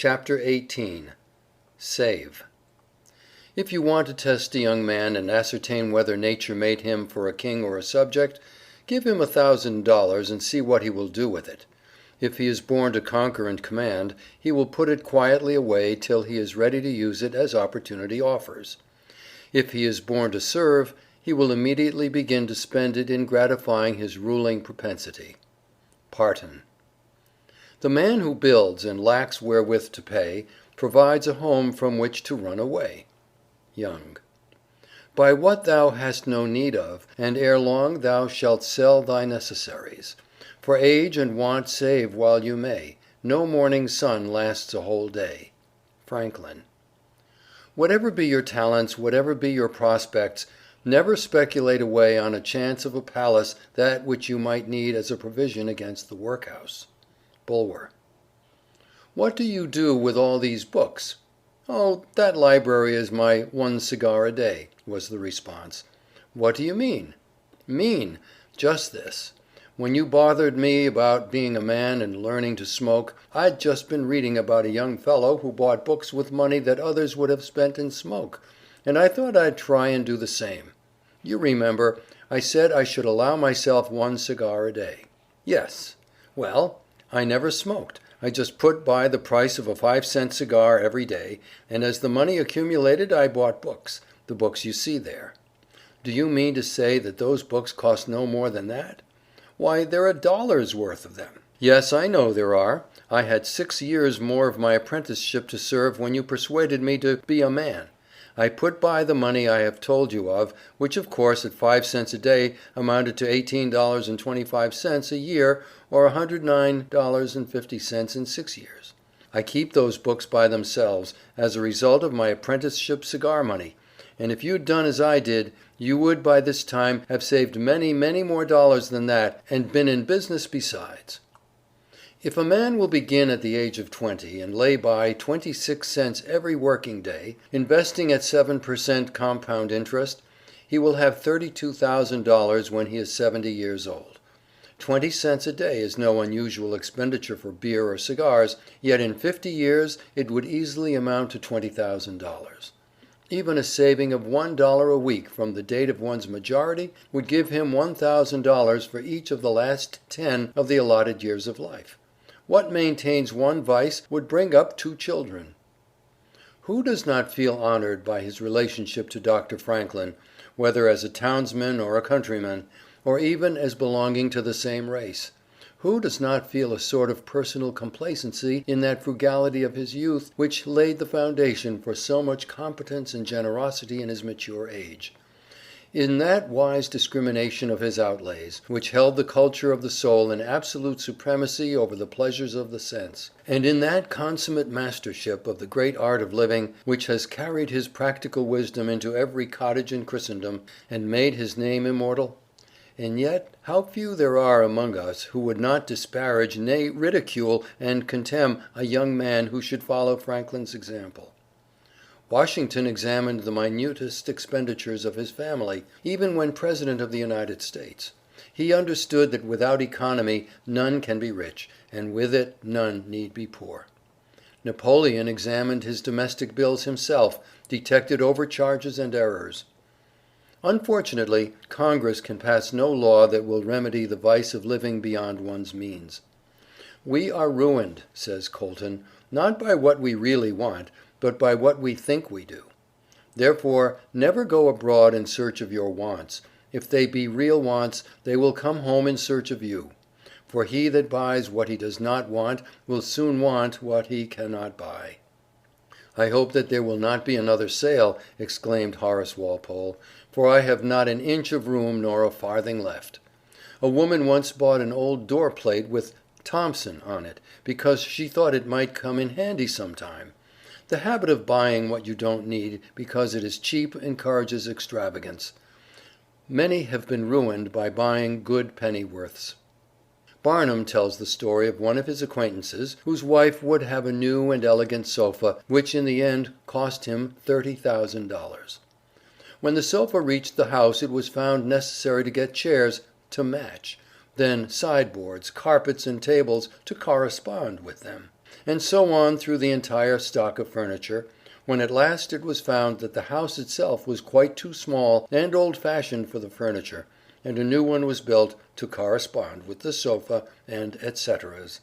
Chapter 18. Save. If you want to test a young man and ascertain whether nature made him for a king or a subject, give him $1,000 and see what he will do with it. If he is born to conquer and command, he will put it quietly away till he is ready to use it as opportunity offers. If he is born to serve, he will immediately begin to spend it in gratifying his ruling propensity. Parton. The man who builds and lacks wherewith to pay, provides a home from which to run away. Young. Buy what thou hast no need of, and ere long thou shalt sell thy necessaries. For age and want save while you may. No morning sun lasts a whole day. Franklin. Whatever be your talents, whatever be your prospects, never speculate away on a chance of a palace that which you might need as a provision against the workhouse. Bulwer. What do you do with all these books? Oh, that library is my one cigar a day, was the response. What do you mean? Mean? Just this. When you bothered me about being a man and learning to smoke, I'd just been reading about a young fellow who bought books with money that others would have spent in smoke, and I thought I'd try and do the same. You remember, I said I should allow myself one cigar a day. Yes. Well, I never smoked. I just put by the price of a 5-cent cigar every day, and as the money accumulated I bought books, the books you see there. Do you mean to say that those books cost no more than that? Why, there are dollars worth of them. Yes, I know there are. I had 6 years more of my apprenticeship to serve when you persuaded me to be a man. I put by the money I have told you of, which of course at 5 cents a day amounted to $18.25 a year, or $109.50 in 6 years. I keep those books by themselves, as a result of my apprenticeship cigar money, and if you'd done as I did, you would by this time have saved many, many more dollars than that, and been in business besides. If a man will begin at the age of 20 and lay by 26 cents every working day, investing at 7% compound interest, he will have $32,000 when he is 70 years old. 20 cents a day is no unusual expenditure for beer or cigars, yet in 50 years it would easily amount to $20,000. Even a saving of $1 a week from the date of one's majority would give him $1,000 for each of the last 10 of the allotted years of life. What maintains one vice would bring up 2 children. Who does not feel honored by his relationship to Dr. Franklin, whether as a townsman or a countryman, or even as belonging to the same race? Who does not feel a sort of personal complacency in that frugality of his youth which laid the foundation for so much competence and generosity in his mature age? In that wise discrimination of his outlays, which held the culture of the soul in absolute supremacy over the pleasures of the sense, and in that consummate mastership of the great art of living, which has carried his practical wisdom into every cottage in Christendom, and made his name immortal? And yet how few there are among us who would not disparage, nay, ridicule and contemn a young man who should follow Franklin's example. Washington examined the minutest expenditures of his family, even when President of the United States. He understood that without economy none can be rich, and with it none need be poor. Napoleon examined his domestic bills himself, detected overcharges and errors. Unfortunately, Congress can pass no law that will remedy the vice of living beyond one's means. We are ruined, says Colton, not by what we really want, but by what we think we do. Therefore, never go abroad in search of your wants. If they be real wants, they will come home in search of you. For he that buys what he does not want will soon want what he cannot buy. I hope that there will not be another sale, exclaimed Horace Walpole, for I have not an inch of room nor a farthing left. A woman once bought an old door plate with Thompson on it, because she thought it might come in handy sometime. The habit of buying what you don't need because it is cheap encourages extravagance. Many have been ruined by buying good pennyworths. Barnum tells the story of one of his acquaintances whose wife would have a new and elegant sofa, which in the end cost him $30,000. When the sofa reached the house it was found necessary to get chairs to match, then sideboards, carpets and tables to correspond with them. and so on through the entire stock of furniture, when at last it was found that the house itself was quite too small and old-fashioned for the furniture, and a new one was built to correspond with the sofa and et ceteras.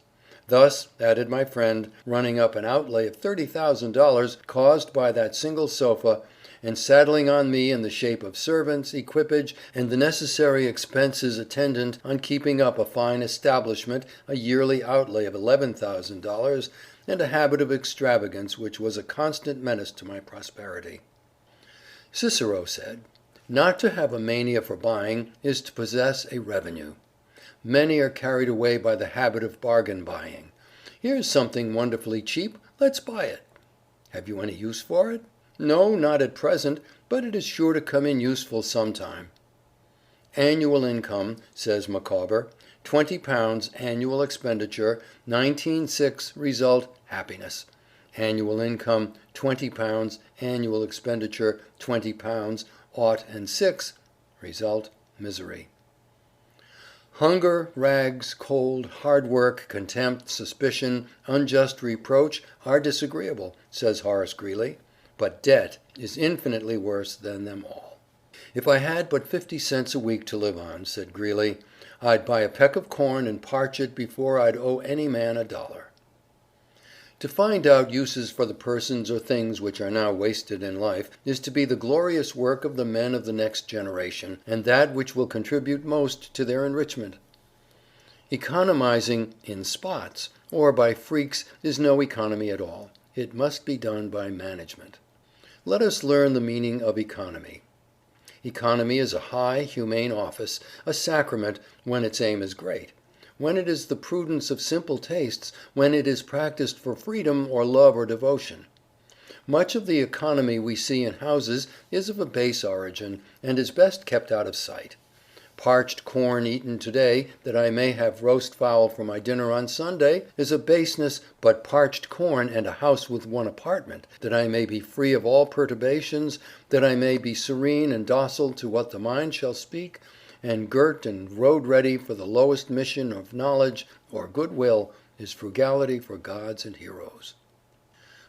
Thus, added my friend, running up an outlay of $30,000 caused by that single sofa, and saddling on me in the shape of servants, equipage, and the necessary expenses attendant on keeping up a fine establishment, a yearly outlay of $11,000, and a habit of extravagance which was a constant menace to my prosperity. Cicero said, "Not to have a mania for buying is to possess a revenue." Many are carried away by the habit of bargain buying. Here's something wonderfully cheap, let's buy it. Have you any use for it? No, not at present, but it is sure to come in useful sometime. Annual income, says Micawber, £20 annual expenditure, 19.6 result happiness. Annual income £20 annual expenditure, £20 ought and 6 result misery. Hunger, rags, cold, hard work, contempt, suspicion, unjust reproach are disagreeable, says Horace Greeley, but debt is infinitely worse than them all. If I had but 50 cents a week to live on, said Greeley, I'd buy a peck of corn and parch it before I'd owe any man $1. To find out uses for the persons or things which are now wasted in life is to be the glorious work of the men of the next generation, and that which will contribute most to their enrichment. Economizing in spots or by freaks is no economy at all. It must be done by management. Let us learn the meaning of economy. Economy is a high, humane office, a sacrament when its aim is great. When it is the prudence of simple tastes, when it is practiced for freedom or love or devotion. Much of the economy we see in houses is of a base origin, and is best kept out of sight. Parched corn eaten today, that I may have roast fowl for my dinner on Sunday, is a baseness, but parched corn and a house with one apartment, that I may be free of all perturbations, that I may be serene and docile to what the mind shall speak, and girt and road ready for the lowest mission of knowledge or good will, is frugality for gods and heroes.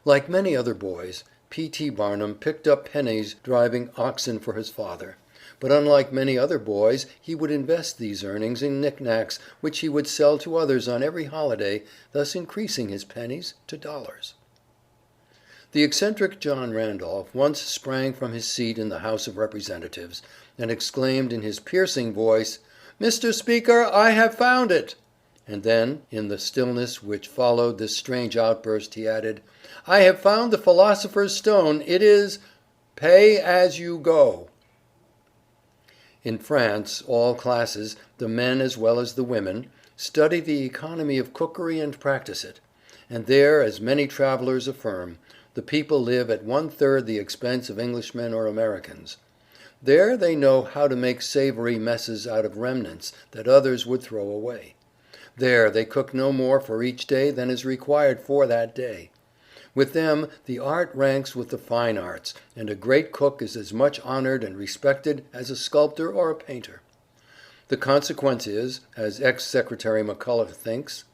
Like many other boys, P.T. Barnum picked up pennies driving oxen for his father, but unlike many other boys he would invest these earnings in knickknacks which he would sell to others on every holiday, thus increasing his pennies to dollars. The eccentric John Randolph once sprang from his seat in the House of Representatives, and exclaimed in his piercing voice, "Mr. Speaker, I have found it!" And then, in the stillness which followed this strange outburst, he added, "I have found the philosopher's stone. It is pay as you go." In France, all classes, the men as well as the women, study the economy of cookery and practice it, and there, as many travelers affirm, the people live at 1/3 the expense of Englishmen or Americans. There they know how to make savory messes out of remnants that others would throw away. There they cook no more for each day than is required for that day. With them the art ranks with the fine arts, and a great cook is as much honored and respected as a sculptor or a painter. The consequence is, as ex-Secretary McCulloch thinks,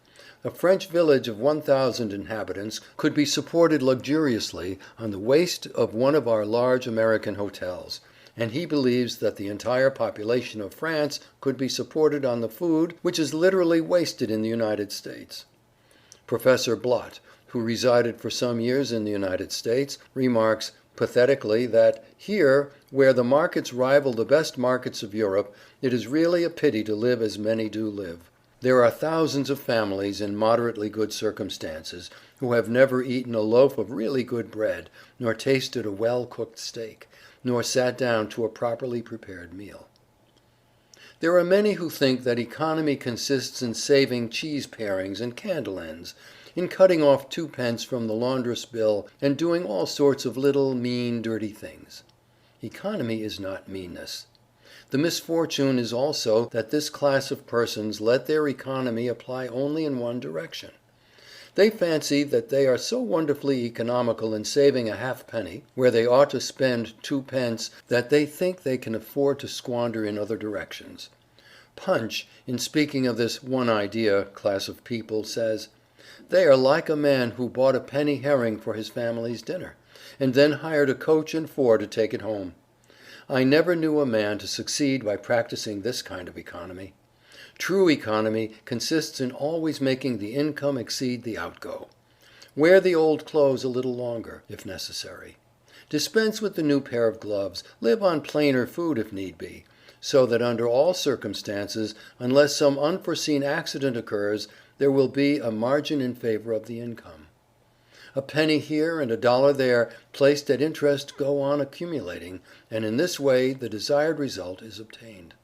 a French village of 1,000 inhabitants could be supported luxuriously on the waste of one of our large American hotels, and he believes that the entire population of France could be supported on the food which is literally wasted in the United States. Professor Blott, who resided for some years in the United States, remarks pathetically that here, where the markets rival the best markets of Europe, it is really a pity to live as many do live. There are thousands of families in moderately good circumstances who have never eaten a loaf of really good bread, nor tasted a well-cooked steak, nor sat down to a properly prepared meal. There are many who think that economy consists in saving cheese parings and candle ends, in cutting off 2d. from the laundress bill, and doing all sorts of little, mean, dirty things. Economy is not meanness. The misfortune is also that this class of persons let their economy apply only in one direction. They fancy that they are so wonderfully economical in saving a halfpenny, where they ought to spend 2d., that they think they can afford to squander in other directions. Punch, in speaking of this one idea class of people, says, They are like a man who bought a penny herring for his family's dinner, and then hired a coach and four to take it home. I never knew a man to succeed by practicing this kind of economy. True economy consists in always making the income exceed the outgo. Wear the old clothes a little longer, if necessary. Dispense with the new pair of gloves, live on plainer food if need be, so that under all circumstances, unless some unforeseen accident occurs, there will be a margin in favor of the income. A penny here and a dollar there placed at interest go on accumulating, and in this way the desired result is obtained.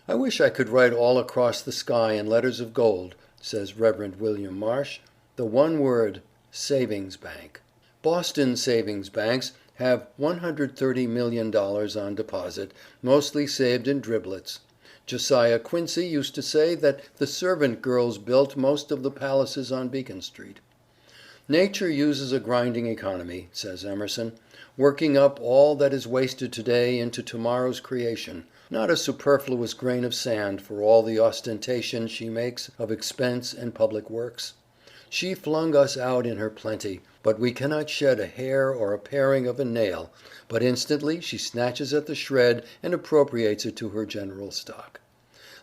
I wish I could write all across the sky in letters of gold, says Reverend William Marsh, the one word, savings bank. Boston savings banks have $130 million on deposit, mostly saved in driblets. Josiah Quincy used to say that the servant girls built most of the palaces on Beacon Street. Nature uses a grinding economy, says Emerson, working up all that is wasted today into tomorrow's creation, not a superfluous grain of sand for all the ostentation she makes of expense and public works. She flung us out in her plenty, but we cannot shed a hair or a paring of a nail, but instantly she snatches at the shred and appropriates it to her general stock.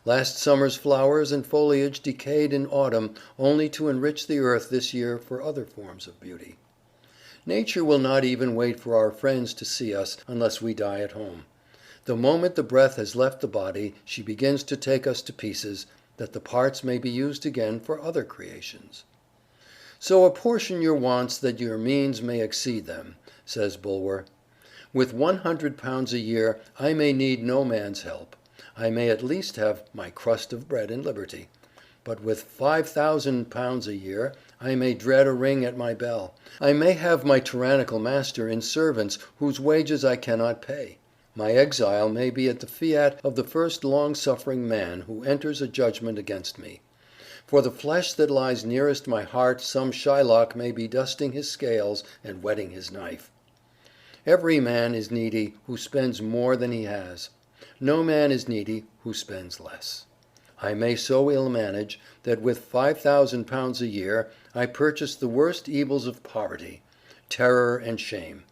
Last summer's flowers and foliage decayed in autumn only to enrich the earth this year for other forms of beauty. Nature will not even wait for our friends to see us unless we die at home. The moment the breath has left the body, she begins to take us to pieces, that the parts may be used again for other creations. So apportion your wants that your means may exceed them, says Bulwer. With £100 a year I may need no man's help. I may at least have my crust of bread and liberty. But with £5,000 a year I may dread a ring at my bell. I may have my tyrannical master in servants whose wages I cannot pay. My exile may be at the fiat of the first long-suffering man who enters a judgment against me. For the flesh that lies nearest my heart some Shylock may be dusting his scales and whetting his knife. Every man is needy who spends more than he has. No man is needy who spends less. I may so ill manage that with £5,000 a year I purchase the worst evils of poverty, terror and shame.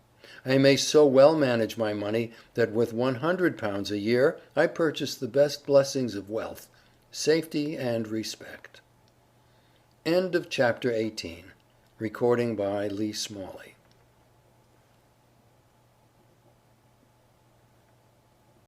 I may so well manage my money that with £100 a year I purchase the best blessings of wealth, safety and respect. End of chapter 18. Recording by Lee Smalley.